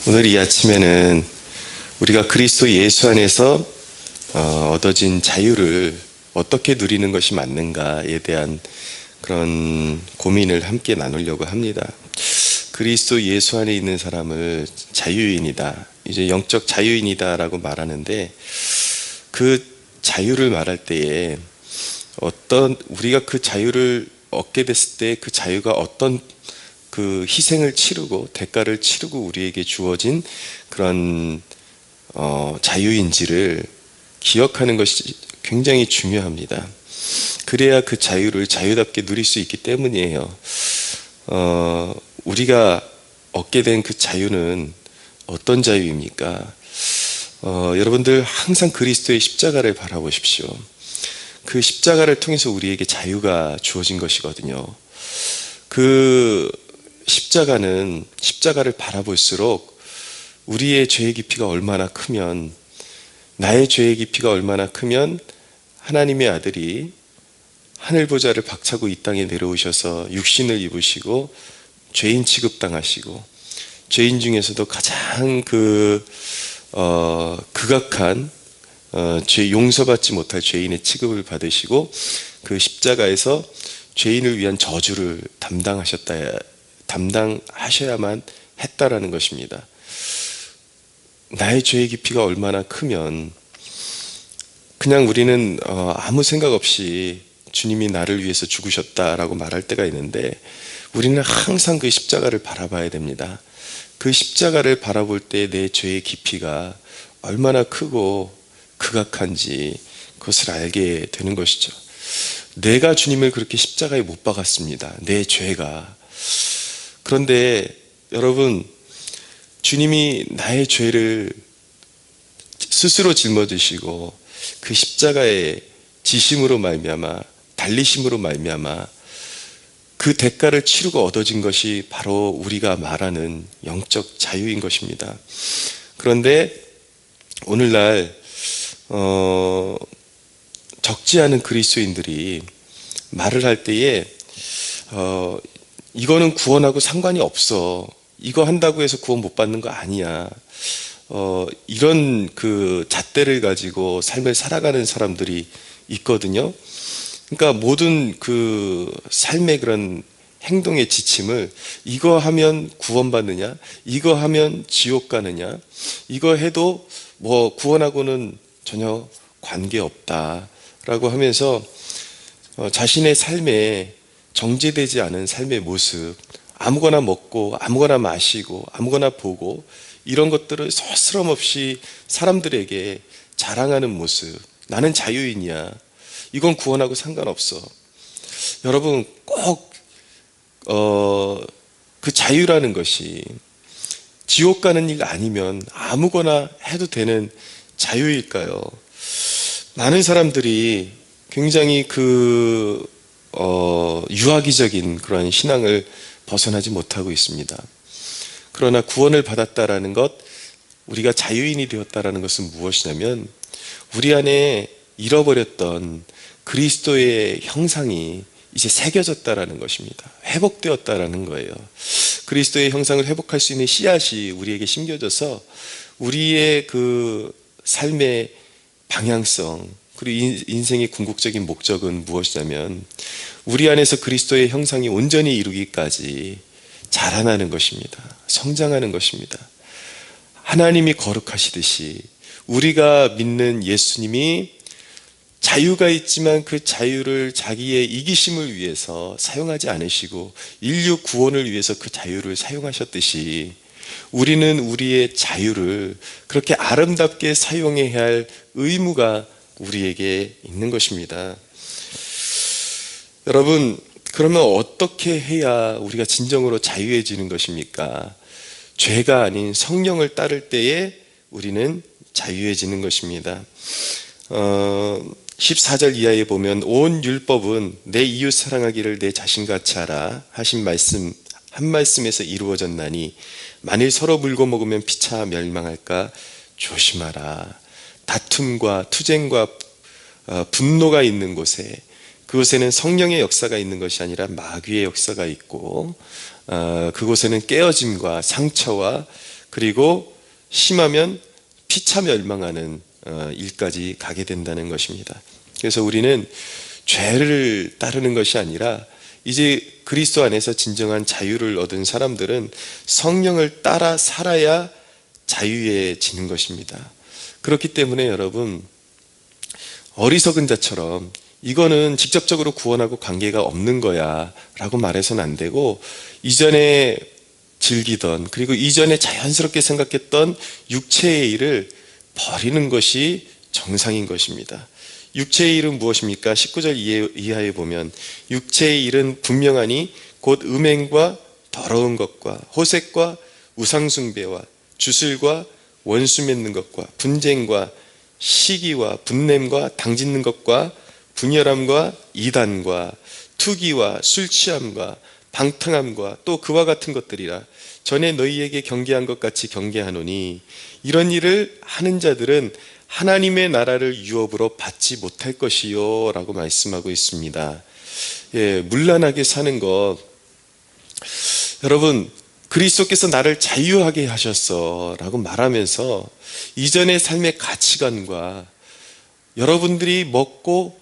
오늘 이 아침에는 우리가 그리스도 예수 안에서 얻어진 자유를 어떻게 누리는 것이 맞는가에 대한 그런 고민을 함께 나누려고 합니다. 그리스도 예수 안에 있는 사람을 자유인이다, 이제 영적 자유인이다라고 말하는데, 그 자유를 말할 때에 우리가 그 자유를 얻게 됐을 때 그 자유가 어떤 그 희생을 치르고 대가를 치르고 우리에게 주어진 그런 자유인지를 기억하는 것이 굉장히 중요합니다. 그래야 그 자유를 자유답게 누릴 수 있기 때문이에요. 우리가 얻게 된 그 자유는 어떤 자유입니까? 여러분들 항상 그리스도의 십자가를 바라보십시오. 그 십자가를 통해서 우리에게 자유가 주어진 것이거든요. 그 십자가를 바라볼수록 우리의 죄의 깊이가 얼마나 크면, 나의 죄의 깊이가 얼마나 크면 하나님의 아들이 하늘 보좌를 박차고 이 땅에 내려오셔서 육신을 입으시고 죄인 취급당하시고 죄인 중에서도 가장 극악한 죄 용서받지 못할 죄인의 취급을 받으시고 그 십자가에서 죄인을 위한 저주를 담당하셔야만 했다라는 것입니다. 나의 죄의 깊이가 얼마나 크면 그냥 우리는 아무 생각 없이 주님이 나를 위해서 죽으셨다라고 말할 때가 있는데, 우리는 항상 그 십자가를 바라봐야 됩니다. 그 십자가를 바라볼 때 내 죄의 깊이가 얼마나 크고 극악한지 그것을 알게 되는 것이죠. 내가 주님을 그렇게 십자가에 못 박았습니다. 내 죄가. 그런데 여러분, 주님이 나의 죄를 스스로 짊어지시고 그 십자가의 지심으로 말미암아, 달리심으로 말미암아 그 대가를 치르고 얻어진 것이 바로 우리가 말하는 영적 자유인 것입니다. 그런데 오늘날 적지 않은 그리스도인들이 말을 할 때에 이거는 구원하고 상관이 없어, 이거 한다고 해서 구원 못 받는 거 아니야, 이런 그 잣대를 가지고 삶을 살아가는 사람들이 있거든요. 그러니까 모든 그 삶의 그런 행동의 지침을, 이거 하면 구원받느냐, 이거 하면 지옥 가느냐, 이거 해도 뭐 구원하고는 전혀 관계없다라고 하면서 자신의 삶에 정제되지 않은 삶의 모습, 아무거나 먹고 아무거나 마시고 아무거나 보고 이런 것들을 서스럼없이 사람들에게 자랑하는 모습, 나는 자유인이야, 이건 구원하고 상관없어. 여러분, 꼭 그 자유라는 것이 지옥 가는 일 아니면 아무거나 해도 되는 자유일까요? 많은 사람들이 굉장히 유아기적인 그런 신앙을 벗어나지 못하고 있습니다. 그러나 구원을 받았다라는 것, 우리가 자유인이 되었다라는 것은 무엇이냐면, 우리 안에 잃어버렸던 그리스도의 형상이 이제 새겨졌다라는 것입니다. 회복되었다라는 거예요. 그리스도의 형상을 회복할 수 있는 씨앗이 우리에게 심겨져서 우리의 그 삶의 방향성, 그리고 인생의 궁극적인 목적은 무엇이냐면 우리 안에서 그리스도의 형상이 온전히 이루기까지 자라나는 것입니다. 성장하는 것입니다. 하나님이 거룩하시듯이 우리가 믿는 예수님이 자유가 있지만 그 자유를 자기의 이기심을 위해서 사용하지 않으시고 인류 구원을 위해서 그 자유를 사용하셨듯이, 우리는 우리의 자유를 그렇게 아름답게 사용해야 할 의무가 우리에게 있는 것입니다. 여러분, 그러면 어떻게 해야 우리가 진정으로 자유해지는 것입니까? 죄가 아닌 성령을 따를 때에 우리는 자유해지는 것입니다. 14절 이하에 보면, 온 율법은 내 이웃 사랑하기를 내 자신같이 하라 하신 말씀 한 말씀에서 이루어졌나니 만일 서로 물고 먹으면 피차 멸망할까 조심하라. 다툼과 투쟁과 분노가 있는 곳에, 그곳에는 성령의 역사가 있는 것이 아니라 마귀의 역사가 있고, 그곳에는 깨어짐과 상처와 그리고 심하면 피차 멸망하는 일까지 가게 된다는 것입니다. 그래서 우리는 죄를 따르는 것이 아니라 이제 그리스도 안에서 진정한 자유를 얻은 사람들은 성령을 따라 살아야 자유해지는 것입니다. 그렇기 때문에 여러분, 어리석은 자처럼 이거는 직접적으로 구원하고 관계가 없는 거야 라고 말해서는 안 되고, 이전에 즐기던, 그리고 이전에 자연스럽게 생각했던 육체의 일을 버리는 것이 정상인 것입니다. 육체의 일은 무엇입니까? 19절 이하에 보면 육체의 일은 분명하니 곧 음행과 더러운 것과 호색과 우상숭배와 주술과 원수 맺는 것과 분쟁과 시기와 분냄과 당짓는 것과 분열함과 이단과 투기와 술취함과 방탕함과 또 그와 같은 것들이라. 전에 너희에게 경계한 것 같이 경계하노니 이런 일을 하는 자들은 하나님의 나라를 유업으로 받지 못할 것이요 라고 말씀하고 있습니다. 문란하게 사는 것, 여러분, 그리스도께서 나를 자유하게 하셨어 라고 말하면서 이전의 삶의 가치관과 여러분들이 먹고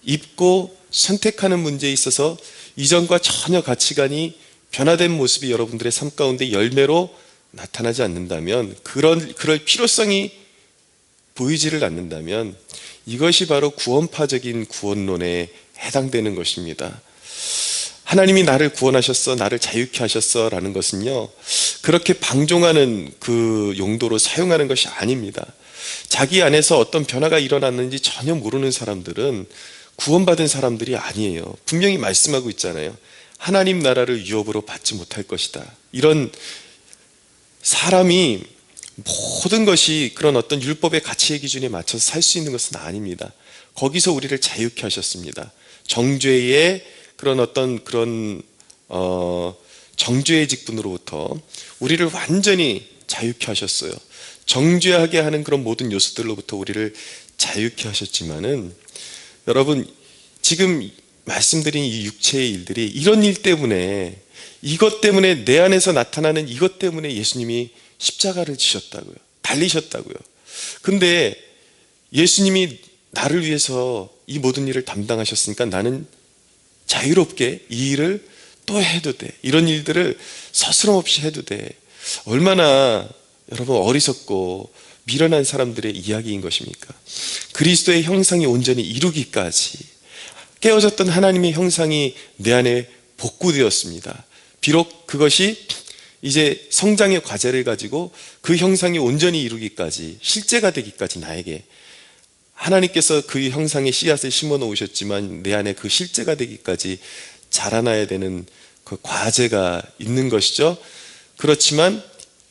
입고 선택하는 문제에 있어서 이전과 전혀 가치관이 변화된 모습이 여러분들의 삶 가운데 열매로 나타나지 않는다면, 그럴 필요성이 보이지를 않는다면 이것이 바로 구원파적인 구원론에 해당되는 것입니다. 하나님이 나를 구원하셨어, 나를 자유케 하셨어 라는 것은요, 그렇게 방종하는 그 용도로 사용하는 것이 아닙니다. 자기 안에서 어떤 변화가 일어났는지 전혀 모르는 사람들은 구원받은 사람들이 아니에요. 분명히 말씀하고 있잖아요. 하나님 나라를 유업으로 받지 못할 것이다. 이런 사람이 모든 것이 그런 어떤 율법의 가치의 기준에 맞춰서 살 수 있는 것은 아닙니다. 거기서 우리를 자유케 하셨습니다. 정죄의 그런 정죄의 직분으로부터 우리를 완전히 자유케 하셨어요. 정죄하게 하는 그런 모든 요소들로부터 우리를 자유케 하셨지만은, 여러분, 지금 말씀드린 이 육체의 일들이 이런 일 때문에, 이것 때문에, 내 안에서 나타나는 이것 때문에 예수님이 십자가를 지셨다고요. 달리셨다고요. 근데 예수님이 나를 위해서 이 모든 일을 담당하셨으니까 나는 자유롭게 이 일을 또 해도 돼. 이런 일들을 서스럼 없이 해도 돼. 얼마나 여러분 어리석고 미련한 사람들의 이야기인 것입니까? 그리스도의 형상이 온전히 이루기까지 깨어졌던 하나님의 형상이 내 안에 복구되었습니다. 비록 그것이 이제 성장의 과제를 가지고 그 형상이 온전히 이루기까지, 실제가 되기까지 나에게 하나님께서 그 형상의 씨앗을 심어 놓으셨지만 내 안에 그 실제가 되기까지 자라나야 되는 그 과제가 있는 것이죠. 그렇지만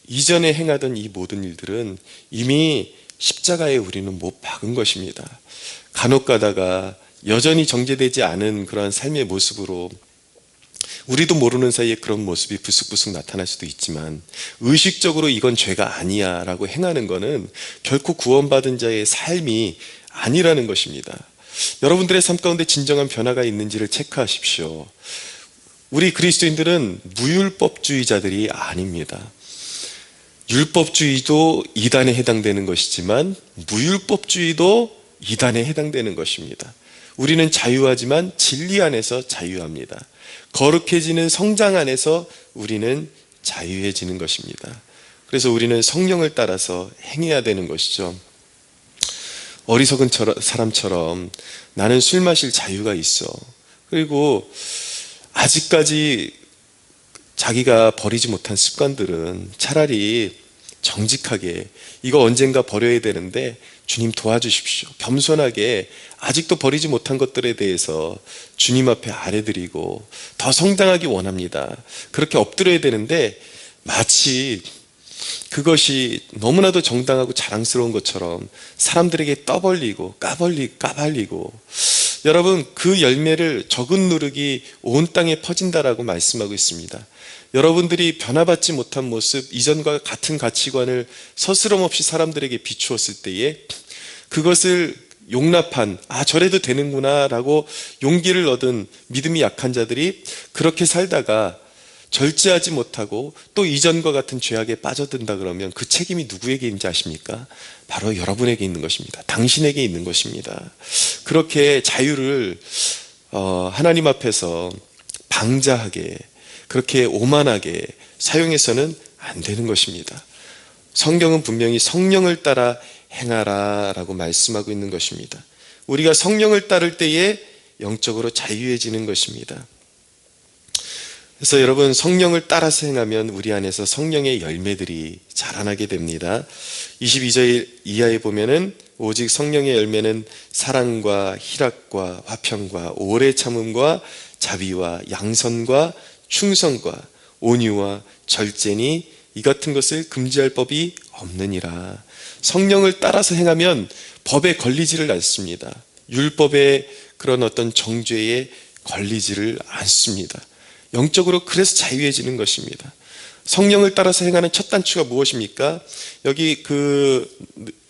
이전에 행하던 이 모든 일들은 이미 십자가에 우리는 못 박은 것입니다. 간혹 가다가 여전히 정제되지 않은 그러한 삶의 모습으로 우리도 모르는 사이에 그런 모습이 부스부스 나타날 수도 있지만, 의식적으로 이건 죄가 아니야 라고 행하는 것은 결코 구원받은 자의 삶이 아니라는 것입니다. 여러분들의 삶 가운데 진정한 변화가 있는지를 체크하십시오. 우리 그리스도인들은 무율법주의자들이 아닙니다. 율법주의도 이단에 해당되는 것이지만 무율법주의도 이단에 해당되는 것입니다. 우리는 자유하지만 진리 안에서 자유합니다. 거룩해지는 성장 안에서 우리는 자유해지는 것입니다. 그래서 우리는 성령을 따라서 행해야 되는 것이죠. 어리석은 사람처럼 나는 술 마실 자유가 있어. 그리고 아직까지 자기가 버리지 못한 습관들은 차라리 정직하게 이거 언젠가 버려야 되는데 주님 도와주십시오. 겸손하게 아직도 버리지 못한 것들에 대해서 주님 앞에 아뢰드리고 더 성장하기 원합니다. 그렇게 엎드려야 되는데 마치 그것이 너무나도 정당하고 자랑스러운 것처럼 사람들에게 떠벌리고 까발리고, 여러분, 그 열매를 적은 누룩이 온 땅에 퍼진다라고 말씀하고 있습니다. 여러분들이 변화받지 못한 모습, 이전과 같은 가치관을 서스럼 없이 사람들에게 비추었을 때에 그것을 용납한, 저래도 되는구나 라고 용기를 얻은 믿음이 약한 자들이 그렇게 살다가 절제하지 못하고 또 이전과 같은 죄악에 빠져든다 그러면 그 책임이 누구에게 있는지 아십니까? 바로 여러분에게 있는 것입니다. 당신에게 있는 것입니다. 그렇게 자유를 하나님 앞에서 방자하게, 그렇게 오만하게 사용해서는 안 되는 것입니다. 성경은 분명히 성령을 따라 행하라 라고 말씀하고 있는 것입니다. 우리가 성령을 따를 때에 영적으로 자유해지는 것입니다. 그래서 여러분, 성령을 따라서 행하면 우리 안에서 성령의 열매들이 자라나게 됩니다. 22절 이하에 보면은 오직 성령의 열매는 사랑과 희락과 화평과 오래 참음과 자비와 양선과 충성과 온유와 절제니 이 같은 것을 금지할 법이 없느니라. 성령을 따라서 행하면 법에 걸리지를 않습니다. 율법의 그런 어떤 정죄에 걸리지를 않습니다. 영적으로 그래서 자유해지는 것입니다. 성령을 따라서 행하는 첫 단추가 무엇입니까? 여기 그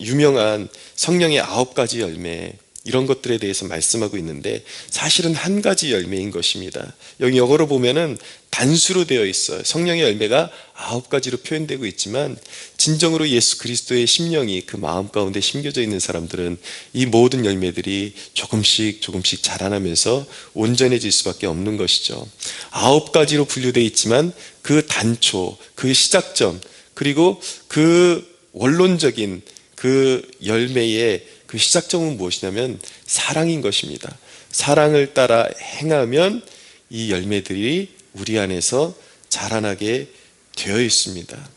유명한 성령의 9가지 열매, 이런 것들에 대해서 말씀하고 있는데 사실은 한 가지 열매인 것입니다. 여기 영어로 보면은 단수로 되어 있어요. 성령의 열매가 9가지로 표현되고 있지만 진정으로 예수 그리스도의 심령이 그 마음 가운데 심겨져 있는 사람들은 이 모든 열매들이 조금씩 조금씩 자라나면서 온전해질 수밖에 없는 것이죠. 9가지로 분류되어 있지만 그 단초, 그 시작점, 그리고 그 원론적인 그 열매의 그 시작점은 무엇이냐면 사랑인 것입니다. 사랑을 따라 행하면 이 열매들이 우리 안에서 자라나게 되어 있습니다.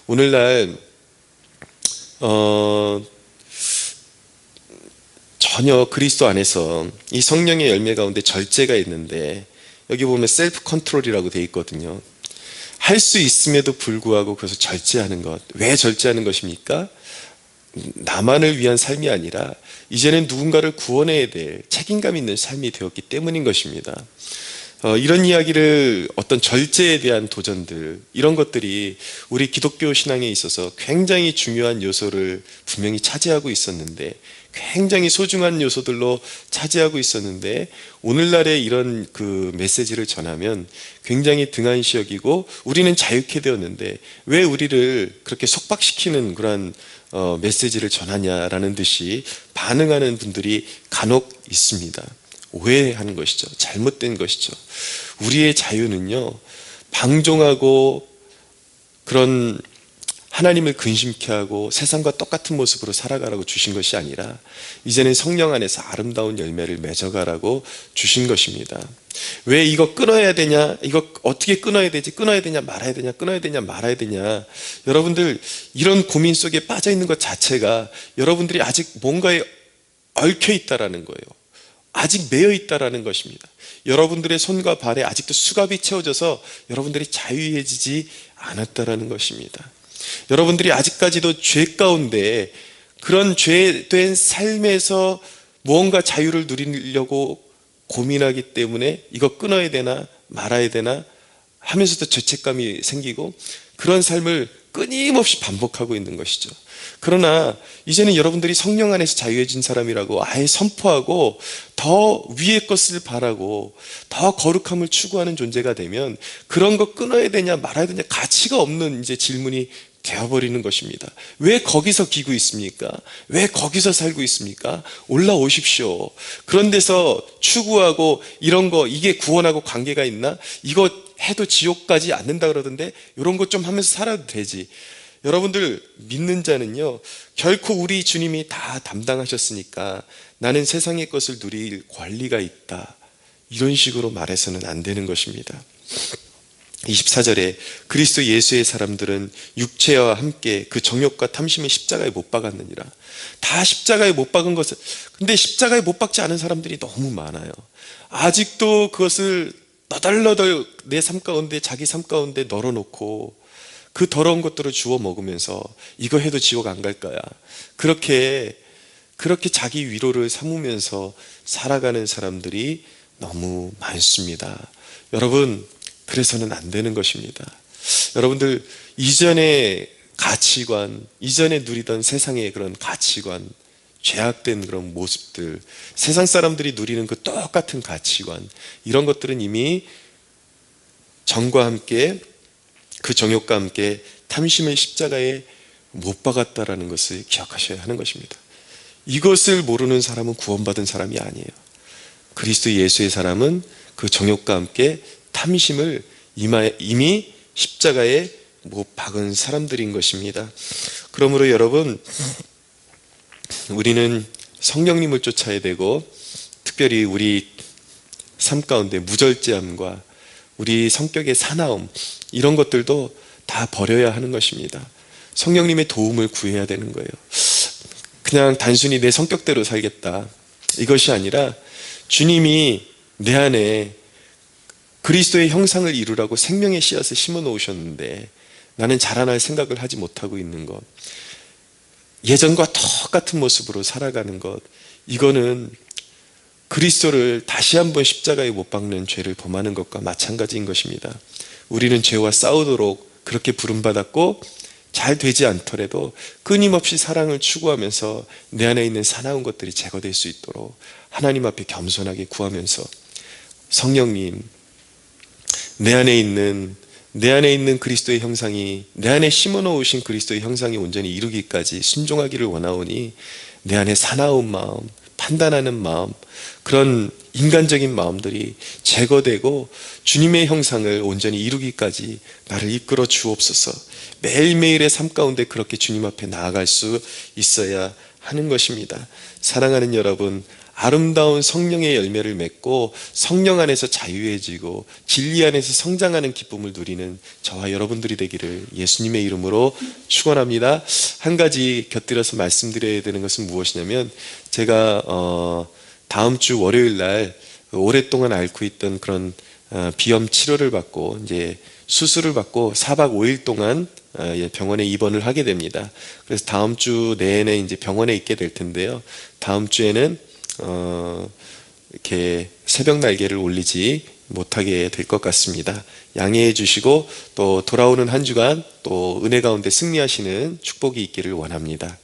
오늘날 전혀 그리스도 안에서 이 성령의 열매 가운데 절제가 있는데 여기 보면 셀프 컨트롤이라고 되어 있거든요. 할 수 있음에도 불구하고 그것을 절제하는 것. 왜 절제하는 것입니까? 나만을 위한 삶이 아니라 이제는 누군가를 구원해야 될 책임감 있는 삶이 되었기 때문인 것입니다. 이런 이야기를, 어떤 절제에 대한 도전들, 이런 것들이 우리 기독교 신앙에 있어서 굉장히 중요한 요소를 분명히 차지하고 있었는데, 굉장히 소중한 요소들로 차지하고 있었는데, 오늘날의 이런 그 메시지를 전하면 굉장히 등한시 여기고 우리는 자유케 되었는데 왜 우리를 그렇게 속박시키는 그런 메시지를 전하냐라는 듯이 반응하는 분들이 간혹 있습니다. 오해하는 것이죠. 잘못된 것이죠. 우리의 자유는요, 방종하고 그런 하나님을 근심케 하고 세상과 똑같은 모습으로 살아가라고 주신 것이 아니라 이제는 성령 안에서 아름다운 열매를 맺어가라고 주신 것입니다. 왜 이거 끊어야 되냐, 이거 어떻게 끊어야 되지, 끊어야 되냐 말아야 되냐, 끊어야 되냐 말아야 되냐, 여러분들 이런 고민 속에 빠져 있는 것 자체가 여러분들이 아직 뭔가에 얽혀 있다라는 거예요. 아직 매여 있다라는 것입니다. 여러분들의 손과 발에 아직도 수갑이 채워져서 여러분들이 자유해지지 않았다라는 것입니다. 여러분들이 아직까지도 죄 가운데, 그런 죄된 삶에서 무언가 자유를 누리려고 고민하기 때문에 이거 끊어야 되나 말아야 되나 하면서도 죄책감이 생기고 그런 삶을 끊임없이 반복하고 있는 것이죠. 그러나 이제는 여러분들이 성령 안에서 자유해진 사람이라고 아예 선포하고 더 위의 것을 바라고 더 거룩함을 추구하는 존재가 되면 그런 거 끊어야 되냐 말아야 되냐 가치가 없는 이제 질문이 되어버리는 것입니다. 왜 거기서 기고 있습니까? 왜 거기서 살고 있습니까? 올라오십시오. 그런 데서 추구하고 이런 거, 이게 구원하고 관계가 있나? 이거 해도 지옥 가지 않는다 그러던데 이런 거 좀 하면서 살아도 되지. 여러분들, 믿는 자는요, 결코 우리 주님이 다 담당하셨으니까 나는 세상의 것을 누릴 권리가 있다, 이런 식으로 말해서는 안 되는 것입니다. 24절에 그리스도 예수의 사람들은 육체와 함께 그 정욕과 탐심의 십자가에 못 박았느니라. 다 십자가에 못 박은 것을, 근데 십자가에 못 박지 않은 사람들이 너무 많아요. 아직도 그것을 너덜너덜 내 삶 가운데, 자기 삶 가운데 널어놓고 그 더러운 것들을 주워 먹으면서 이거 해도 지옥 안 갈 거야, 그렇게 자기 위로를 삼으면서 살아가는 사람들이 너무 많습니다. 여러분, 그래서는 안 되는 것입니다. 여러분들, 이전의 가치관, 이전에 누리던 세상의 그런 가치관, 죄악된 그런 모습들, 세상 사람들이 누리는 그 똑같은 가치관, 이런 것들은 이미 정과 함께 그 정욕과 함께 탐심의 십자가에 못 박았다라는 것을 기억하셔야 하는 것입니다. 이것을 모르는 사람은 구원받은 사람이 아니에요. 그리스도 예수의 사람은 그 정욕과 함께 탐심을 이미 십자가에 못 박은 사람들인 것입니다. 그러므로 여러분, 우리는 성령님을 쫓아야 되고, 특별히 우리 삶 가운데 무절제함과 우리 성격의 사나움, 이런 것들도 다 버려야 하는 것입니다. 성령님의 도움을 구해야 되는 거예요. 그냥 단순히 내 성격대로 살겠다, 이것이 아니라 주님이 내 안에 그리스도의 형상을 이루라고 생명의 씨앗을 심어 놓으셨는데 나는 자라날 생각을 하지 못하고 있는 것, 예전과 똑같은 모습으로 살아가는 것, 이거는 그리스도를 다시 한번 십자가에 못 박는 죄를 범하는 것과 마찬가지인 것입니다. 우리는 죄와 싸우도록 그렇게 부름받았고, 잘 되지 않더라도 끊임없이 사랑을 추구하면서 내 안에 있는 사나운 것들이 제거될 수 있도록 하나님 앞에 겸손하게 구하면서, 성령님, 내 안에 있는 그리스도의 형상이, 내 안에 심어 놓으신 그리스도의 형상이 온전히 이루기까지 순종하기를 원하오니 내 안에 사나운 마음, 판단하는 마음, 그런 인간적인 마음들이 제거되고 주님의 형상을 온전히 이루기까지 나를 이끌어 주옵소서. 매일매일의 삶 가운데 그렇게 주님 앞에 나아갈 수 있어야 하는 것입니다. 사랑하는 여러분, 아름다운 성령의 열매를 맺고 성령 안에서 자유해지고 진리 안에서 성장하는 기쁨을 누리는 저와 여러분들이 되기를 예수님의 이름으로 축원합니다. 한 가지 곁들여서 말씀드려야 되는 것은 무엇이냐면, 제가 다음 주 월요일 날 오랫동안 앓고 있던 그런 비염 치료를 받고 이제 수술을 받고 4박 5일 동안 병원에 입원을 하게 됩니다. 그래서 다음 주 내내 이제 병원에 있게 될 텐데요. 다음 주에는 이렇게 새벽 날개를 올리지 못하게 될 것 같습니다. 양해해 주시고 또 돌아오는 한 주간 또 은혜 가운데 승리하시는 축복이 있기를 원합니다.